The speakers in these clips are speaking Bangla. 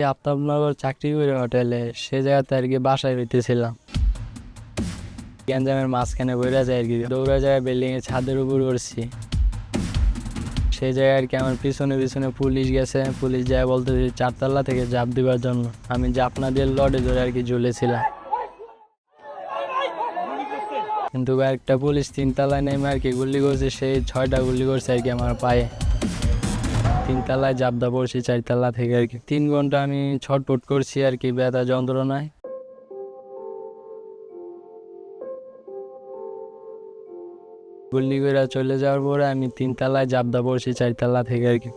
আফতাবনগর চাকরি করে হোটেলে, সে জায়গাতে আর কি বাসায় রইতেছিলাম। গ্যাঞ্জামের মাঝখানে বইরা যায় আর কি, দৌড়া যায় বিল্ডিং এর ছাদের উপর উঠছি। সেই জায়গায় আর কি আমার পিছনে পিছনে পুলিশ গেছে। পুলিশ যায় বলতেছে 4 তলা থেকে ঝাঁপ দিবার জন্য। আমি ঝাঁপ না দিয়ে লড়ে ধরে আর কি ঝুলেছিলাম। কিন্তু একটা পুলিশ 3 তলায় নেমে আর কি গুলি করছে, সেই 6টা গুলি করছে আর কি আমার পায়ে। 3 তলায় ঝাঁপদা পড়ছি 4 তলা থেকে আর কি। 3 ঘন্টা আমি ছটফট করছি আর কি ব্যথা যন্ত্রণায়। গুলি করে চলে যাওয়ার পরে আমি 3 তলায় ঝাঁপদা পড়ছি 4 তলা থেকে আর কি।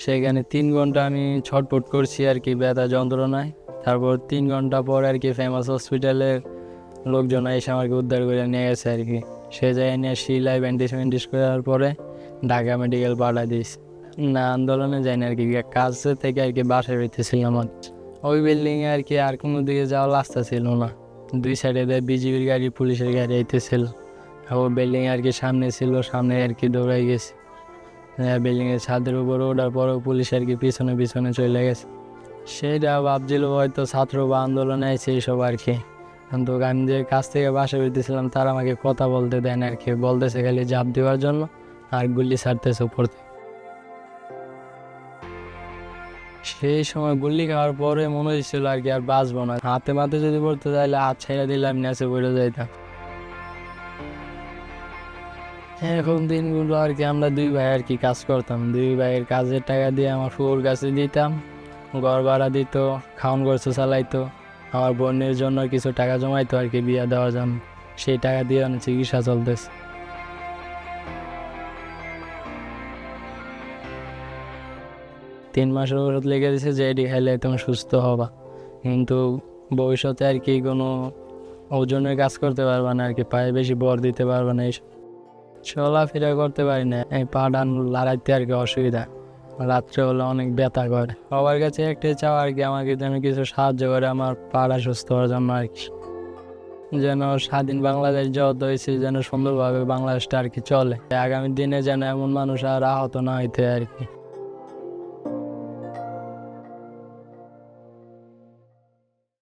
সেখানে 3 ঘন্টা আমি ছটফট করছি আর কি ব্যথা যন্ত্রণায়। তারপর 3 ঘন্টা পর আর কি ফেমাস হসপিটালের লোকজন এসে আমাকে উদ্ধার করে নিয়ে গেছে আর কি। সে জায়গায় নিয়ে শিলায় ব্যান্ডেজ করার পরে ঢাকা মেডিকেল পাঠা দিয়েছে। না, আন্দোলনে যায়নি আর কি, কাজ থেকে আর কি বাসায় হইতেছিলাম। ওই বিল্ডিংয়ে আর কি আর কোনো দিকে যাওয়ার রাস্তা ছিল না। 2 সাইডে বিজিবির গাড়ি, পুলিশের গাড়ি আইতেছিল। ওই বিল্ডিং আর কি সামনে ছিল, সামনে আর কি দৌড়াই গেছি। বিল্ডিংয়ের ছাদের উপরে ওঠার পরও পুলিশ আর কি পিছনে পিছনে চলে গেছে। সেটা ভাবছিল হয়তো ছাত্র বা আন্দোলনে আছে এইসব আর কি। কিন্তু আমি যে কাছ থেকে বাসায় উঠতেছিলাম, তারা আমাকে কথা বলতে দেয় না আর কি। বলতেছে খালি ঝাঁপ দেওয়ার জন্য আর গুলি ছাড়তেছে উপর থেকে। সেই সময় গুলি খাওয়ার পরে মনে হয়েছিল আর কি আর বাঁচবো না। হাতে মাতে যদি পড়তে চাইলে হাত ছেড়ে দিলাম, নেচে পড়ে যাইতাম। এখন দিনগুলো আর কি আমরা 2 ভাই আর কি কাজ করতাম। 2 ভাইয়ের কাজের টাকা দিয়ে আমার ফুল গাছে দিতাম, ঘর ভাড়া দিত, খাওয়ান খরচ চালাইতো। আমার বোনের জন্য কিছু টাকা জমাইতো আর কি বিয়ে দেওয়ার জন্য। সেই টাকা দিয়ে অনেক চিকিৎসা চলতেছে। 3 মাসের ওষুধ লেগে দিয়েছে যে এটি খাইলে তুমি সুস্থ হবা, কিন্তু ভবিষ্যতে আর কি কোনো ওজনের কাজ করতে পারবা না আর কি, পায়ে বেশি বর দিতে পারবা না। এইসব চলাফেরা করতে পারি না, এই পা ডান লড়াইতে আর কি অসুবিধা। রাত্রে হলে অনেক ব্যথা করে। সবার কাছে একটাই চাওয়া আর কি, আমাকে যেন কিছু সাহায্য করে আমার পাড়া সুস্থ হওয়ার জন্য আর কি। যেন স্বাধীন বাংলাদেশ যত হয়েছে যেন সুন্দরভাবে বাংলাদেশটা আর কি চলে। আগামী দিনে যেন এমন মানুষ আর আহত না হইতে আর কি।